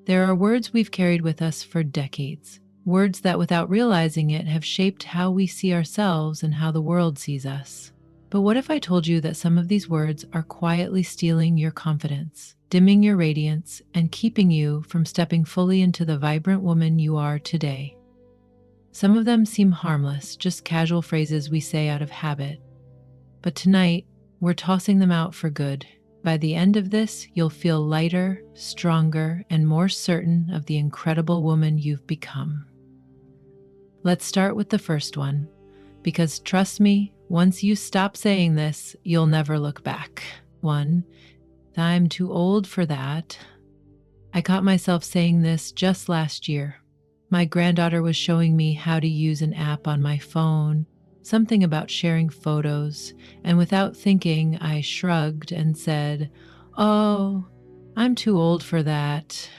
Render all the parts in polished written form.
There are words we've carried with us for decades, words that without realizing it have shaped how we see ourselves and how the world sees us. But what if I told you that some of these words are quietly stealing your confidence, dimming your radiance, and keeping you from stepping fully into the vibrant woman you are today? Some of them seem harmless, just casual phrases we say out of habit. But tonight, we're tossing them out for good. By the end of this, you'll feel lighter, stronger, and more certain of the incredible woman you've become. Let's start with the first one, because trust me, once you stop saying this, you'll never look back. 1. I'm too old for that. I caught myself saying this just last year. My granddaughter was showing me how to use an app on my phone, something about sharing photos, and without thinking, I shrugged and said, "Oh, I'm too old for that."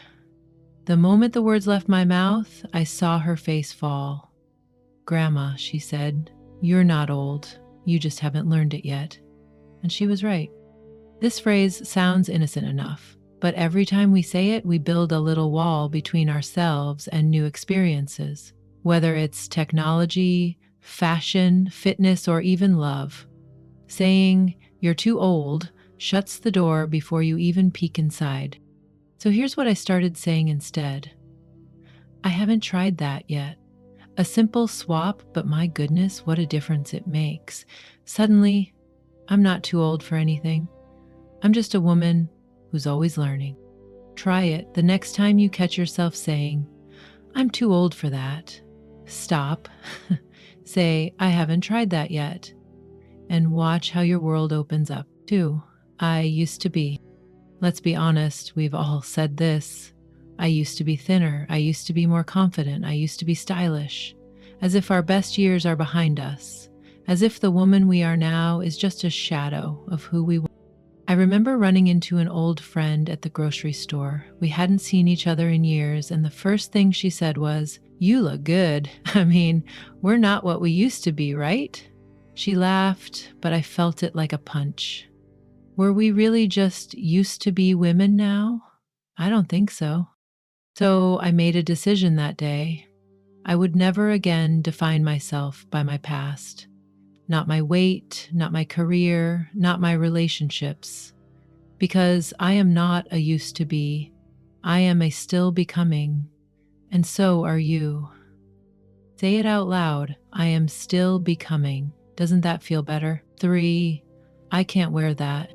The moment the words left my mouth, I saw her face fall. "Grandma," she said, "you're not old. You just haven't learned it yet." And she was right. This phrase sounds innocent enough, but every time we say it, we build a little wall between ourselves and new experiences, whether it's technology, fashion, fitness, or even love. Saying you're too old shuts the door before you even peek inside. So here's what I started saying instead. I haven't tried that yet. A simple swap, but my goodness, what a difference it makes. Suddenly, I'm not too old for anything. I'm just a woman who's always learning. Try it the next time you catch yourself saying, "I'm too old for that." Stop. Say, "I haven't tried that yet." And watch how your world opens up too. I used to be. Let's be honest, we've all said this. I used to be thinner. I used to be more confident. I used to be stylish. As if our best years are behind us. As if the woman we are now is just a shadow of who we were. I remember running into an old friend at the grocery store. We hadn't seen each other in years, and the first thing she said was, "You look good. I mean, we're not what we used to be, right?" She laughed, but I felt it like a punch. Were we really just used to be women now? I don't think so. So I made a decision that day. I would never again define myself by my past. Not my weight, not my career, not my relationships. Because I am not a used to be. I am a still becoming. And so are you. Say it out loud. I am still becoming. Doesn't that feel better? 3. I can't wear that.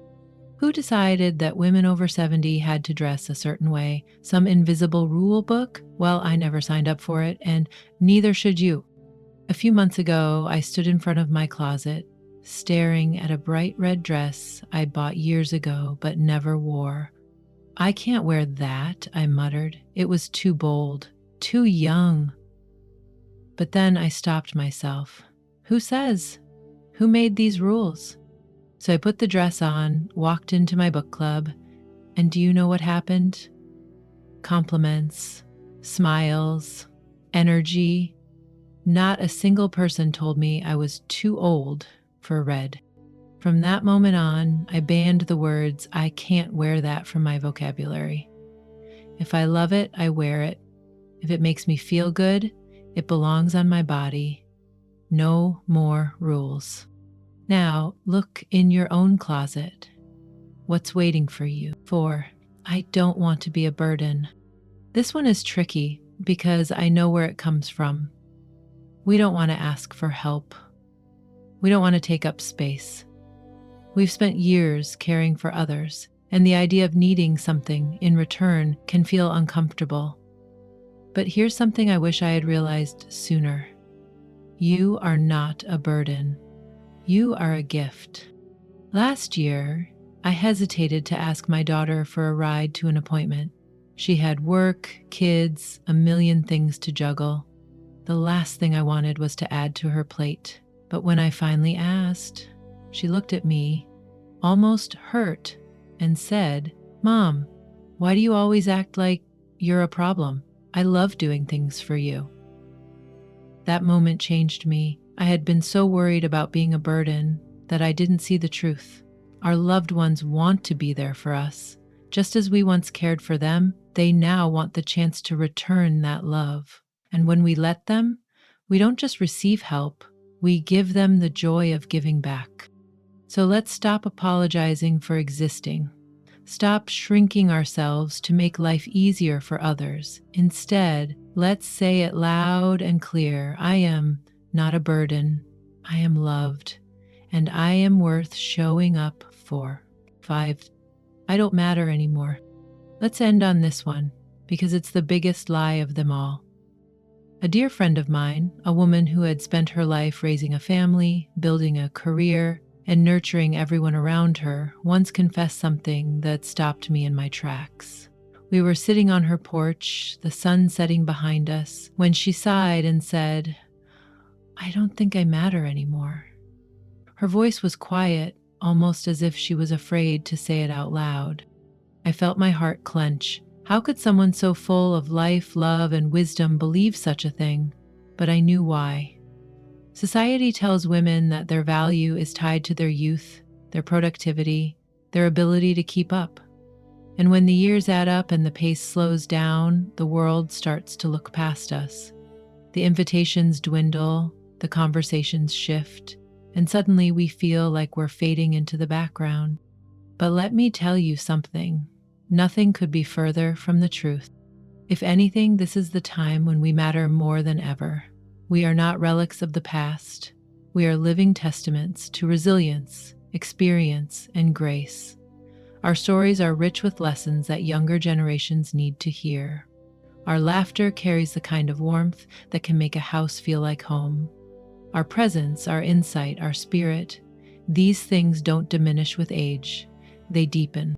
Who decided that women over 70 had to dress a certain way? Some invisible rule book? Well, I never signed up for it, and neither should you. A few months ago, I stood in front of my closet, staring at a bright red dress I'd bought years ago but never wore. "I can't wear that," I muttered. It was too bold, too young. But then I stopped myself. Who says? Who made these rules? So I put the dress on, walked into my book club, and do you know what happened? Compliments, smiles, energy. Not a single person told me I was too old for red. From that moment on, I banned the words, "I can't wear that," from my vocabulary. If I love it, I wear it. If it makes me feel good, it belongs on my body. No more rules. Now, look in your own closet. What's waiting for you? 4. I don't want to be a burden. This one is tricky because I know where it comes from. We don't want to ask for help. We don't want to take up space. We've spent years caring for others, and the idea of needing something in return can feel uncomfortable. But here's something I wish I had realized sooner. You are not a burden. You are a gift. Last year, I hesitated to ask my daughter for a ride to an appointment. She had work, kids, a million things to juggle. The last thing I wanted was to add to her plate. But when I finally asked, she looked at me, almost hurt, and said, "Mom, why do you always act like you're a problem? I love doing things for you." That moment changed me. I had been so worried about being a burden that I didn't see the truth. Our loved ones want to be there for us. Just as we once cared for them, they now want the chance to return that love. And when we let them, we don't just receive help, we give them the joy of giving back. So let's stop apologizing for existing. Stop shrinking ourselves to make life easier for others. Instead, let's say it loud and clear: I am not a burden. I am loved. And I am worth showing up for. 5. I don't matter anymore. Let's end on this one, because it's the biggest lie of them all. A dear friend of mine, a woman who had spent her life raising a family, building a career, and nurturing everyone around her, once confessed something that stopped me in my tracks. We were sitting on her porch, the sun setting behind us, when she sighed and said, "I don't think I matter anymore." Her voice was quiet, almost as if she was afraid to say it out loud. I felt my heart clench. How could someone so full of life, love, and wisdom believe such a thing? But I knew why. Society tells women that their value is tied to their youth, their productivity, their ability to keep up. And when the years add up and the pace slows down, the world starts to look past us. The invitations dwindle, the conversations shift, and suddenly we feel like we're fading into the background. But let me tell you something. Nothing could be further from the truth. If anything, this is the time when we matter more than ever. We are not relics of the past. We are living testaments to resilience, experience, and grace. Our stories are rich with lessons that younger generations need to hear. Our laughter carries the kind of warmth that can make a house feel like home. Our presence, our insight, our spirit, these things don't diminish with age. They deepen.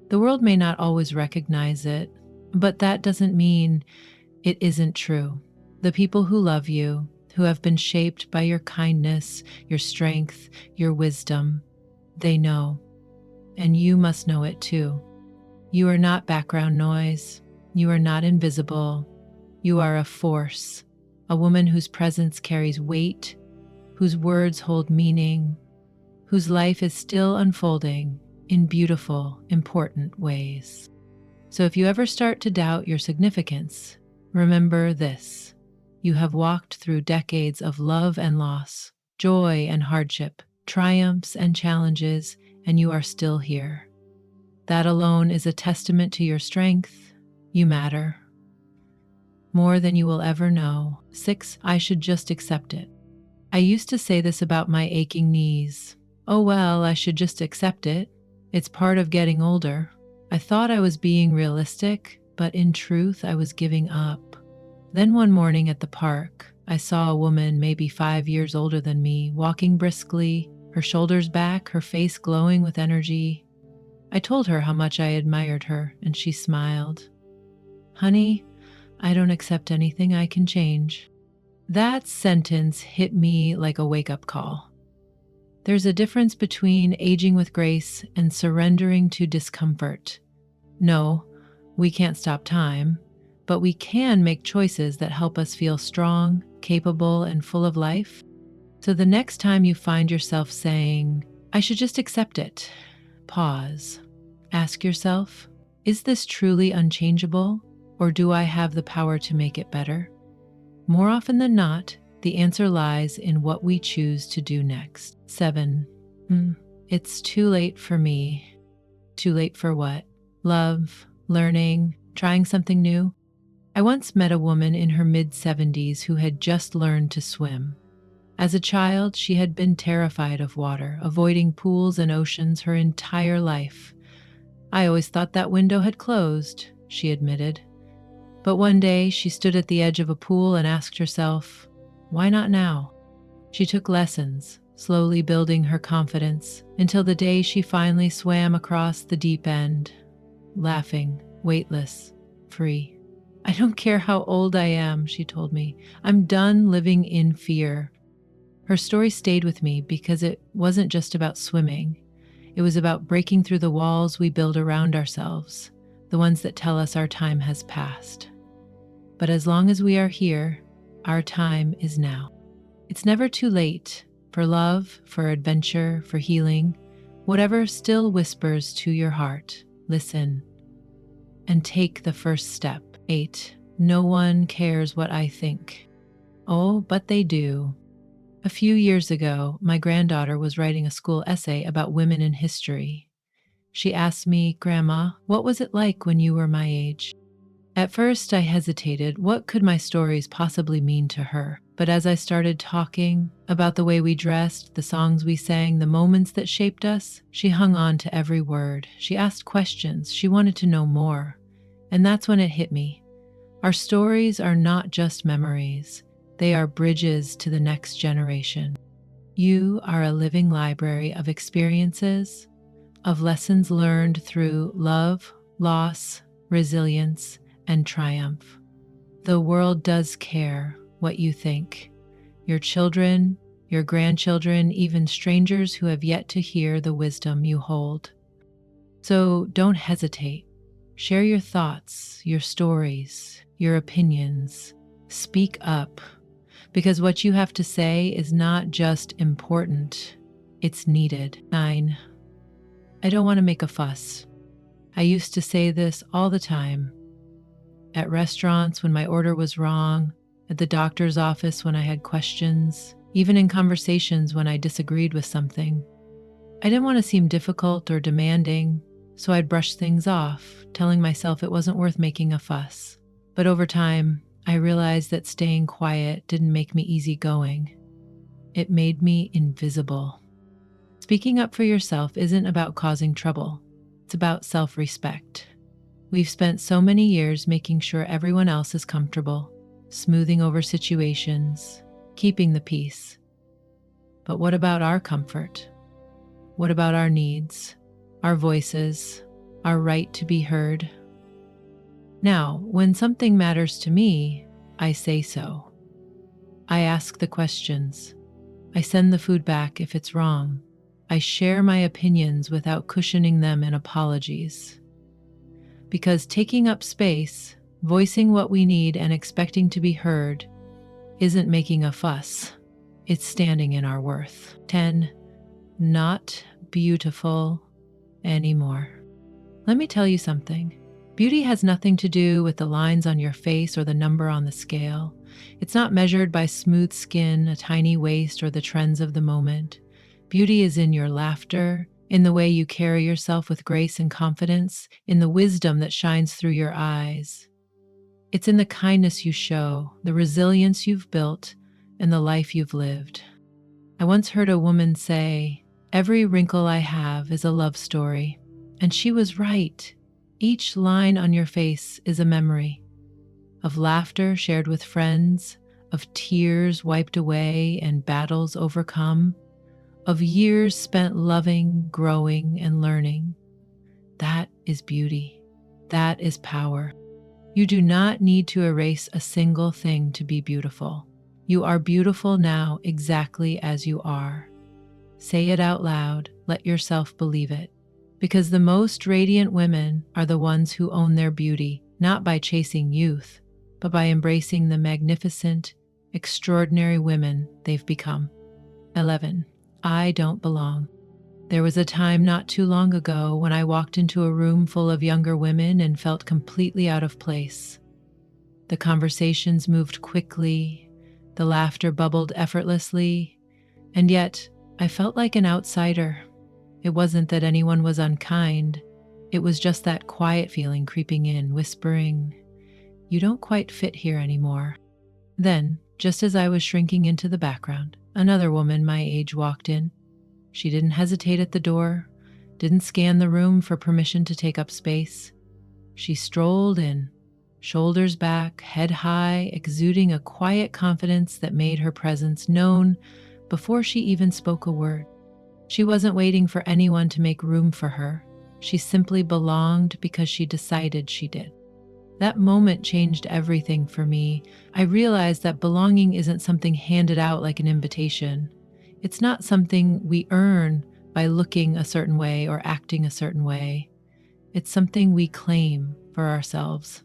The world may not always recognize it, but that doesn't mean it isn't true. The people who love you, who have been shaped by your kindness, your strength, your wisdom, they know. And you must know it too. You are not background noise. You are not invisible. You are a force, a woman whose presence carries weight, whose words hold meaning, whose life is still unfolding in beautiful, important ways. So if you ever start to doubt your significance, remember this. You have walked through decades of love and loss, joy and hardship, triumphs and challenges, and you are still here. That alone is a testament to your strength. You matter. More than you will ever know. 6. I should just accept it. I used to say this about my aching knees. Oh well, I should just accept it. It's part of getting older. I thought I was being realistic, but in truth, I was giving up. Then one morning at the park, I saw a woman maybe 5 years older than me, walking briskly, her shoulders back, her face glowing with energy. I told her how much I admired her, and she smiled. "Honey, I don't accept anything I can change." That sentence hit me like a wake-up call. There's a difference between aging with grace and surrendering to discomfort. No, we can't stop time, but we can make choices that help us feel strong, capable, and full of life. So the next time you find yourself saying, "I should just accept it," pause. Ask yourself, is this truly unchangeable, or do I have the power to make it better? More often than not, the answer lies in what we choose to do next. 7. It's too late for me. Too late for what? Love, learning, trying something new? I once met a woman in her mid-70s who had just learned to swim. As a child, she had been terrified of water, avoiding pools and oceans her entire life. "I always thought that window had closed," she admitted. But one day, she stood at the edge of a pool and asked herself, "Why not now?" She took lessons, slowly building her confidence, until the day she finally swam across the deep end, laughing, weightless, free. "I don't care how old I am," she told me. "I'm done living in fear." Her story stayed with me because it wasn't just about swimming. It was about breaking through the walls we build around ourselves, the ones that tell us our time has passed. But as long as we are here, our time is now. It's never too late for love, for adventure, for healing. Whatever still whispers to your heart, listen. and take the first step. 8. No one cares what I think. Oh, but they do. A few years ago, my granddaughter was writing a school essay about women in history. She asked me, "Grandma, what was it like when you were my age?" At first, I hesitated. What could my stories possibly mean to her? But as I started talking about the way we dressed, the songs we sang, the moments that shaped us, she hung on to every word. She asked questions. She wanted to know more. And that's when it hit me. Our stories are not just memories, they are bridges to the next generation. You are a living library of experiences, of lessons learned through love, loss, resilience, and triumph. The world does care what you think. Your children, your grandchildren, even strangers who have yet to hear the wisdom you hold. So don't hesitate. Share your thoughts, your stories, your opinions. Speak up, because what you have to say is not just important, it's needed. 9. I don't want to make a fuss. I used to say this all the time. At restaurants when my order was wrong, at the doctor's office when I had questions, even in conversations when I disagreed with something. I didn't want to seem difficult or demanding, so I'd brush things off, telling myself it wasn't worth making a fuss. But over time, I realized that staying quiet didn't make me easygoing. It made me invisible. Speaking up for yourself isn't about causing trouble. It's about self-respect. We've spent so many years making sure everyone else is comfortable, smoothing over situations, keeping the peace. But what about our comfort? What about our needs, our voices, our right to be heard? Now, when something matters to me, I say so. I ask the questions. I send the food back if it's wrong. I share my opinions without cushioning them in apologies. Because taking up space, voicing what we need, and expecting to be heard isn't making a fuss. It's standing in our worth. 10. Not beautiful anymore. Let me tell you something. Beauty has nothing to do with the lines on your face or the number on the scale. It's not measured by smooth skin, a tiny waist, or the trends of the moment. Beauty is in your laughter, in the way you carry yourself with grace and confidence, in the wisdom that shines through your eyes. It's in the kindness you show, the resilience you've built, and the life you've lived. I once heard a woman say, "Every wrinkle I have is a love story." And she was right. Each line on your face is a memory of laughter shared with friends, of tears wiped away and battles overcome, of years spent loving, growing, and learning. That is beauty. That is power. You do not need to erase a single thing to be beautiful. You are beautiful now exactly as you are. Say it out loud. Let yourself believe it. Because the most radiant women are the ones who own their beauty, not by chasing youth, but by embracing the magnificent, extraordinary women they've become. 11. I don't belong. There was a time not too long ago when I walked into a room full of younger women and felt completely out of place. The conversations moved quickly, the laughter bubbled effortlessly, and yet I felt like an outsider. It wasn't that anyone was unkind, it was just that quiet feeling creeping in, whispering, "You don't quite fit here anymore." Then, just as I was shrinking into the background, another woman my age walked in. She didn't hesitate at the door, didn't scan the room for permission to take up space. She strolled in, shoulders back, head high, exuding a quiet confidence that made her presence known before she even spoke a word. She wasn't waiting for anyone to make room for her. She simply belonged because she decided she did. That moment changed everything for me. I realized that belonging isn't something handed out like an invitation. It's not something we earn by looking a certain way or acting a certain way. It's something we claim for ourselves.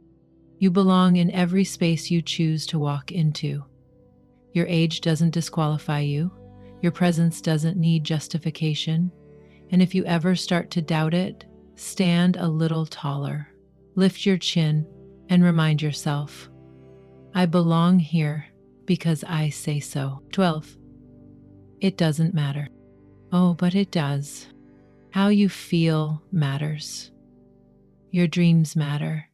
You belong in every space you choose to walk into. Your age doesn't disqualify you. Your presence doesn't need justification. And if you ever start to doubt it, stand a little taller. Lift your chin and remind yourself, I belong here because I say so. 12. It doesn't matter. Oh, but it does. How you feel matters. Your dreams matter.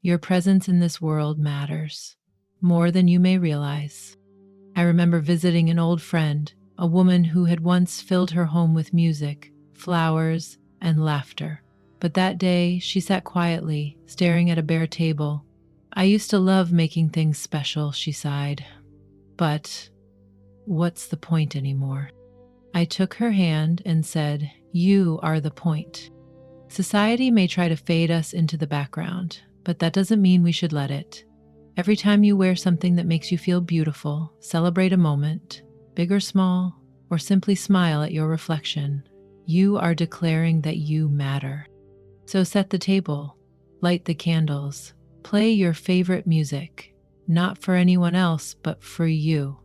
Your presence in this world matters more than you may realize. I remember visiting an old friend, a woman who had once filled her home with music, flowers, and laughter. But that day, she sat quietly, staring at a bare table. I used to love making things special, she sighed. But what's the point anymore? I took her hand and said, You are the point. Society may try to fade us into the background, but that doesn't mean we should let it. Every time you wear something that makes you feel beautiful, celebrate a moment, big or small, or simply smile at your reflection, you are declaring that you matter. So set the table, light the candles, play your favorite music, not for anyone else, but for you,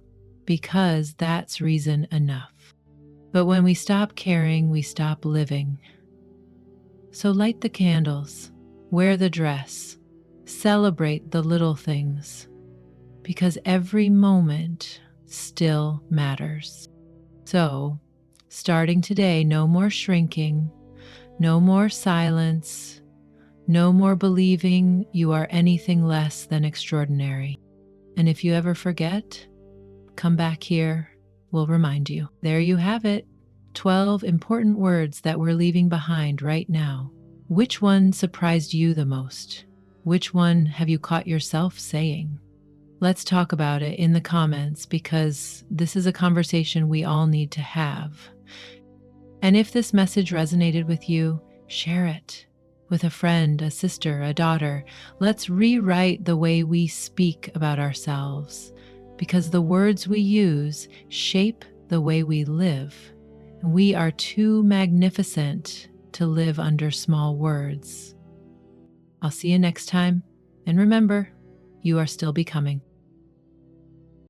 because that's reason enough. But when we stop caring, we stop living. So light the candles, wear the dress, celebrate the little things, because every moment still matters. So, starting today, no more shrinking, no more silence, no more believing you are anything less than extraordinary. And if you ever forget, come back here, we'll remind you. There you have it, 12 important words that we're leaving behind right now. Which one surprised you the most? Which one have you caught yourself saying? Let's talk about it in the comments because this is a conversation we all need to have. And if this message resonated with you, share it with a friend, a sister, a daughter. Let's rewrite the way we speak about ourselves because the words we use shape the way we live. We are too magnificent to live under small words. I'll see you next time. And remember, you are still becoming.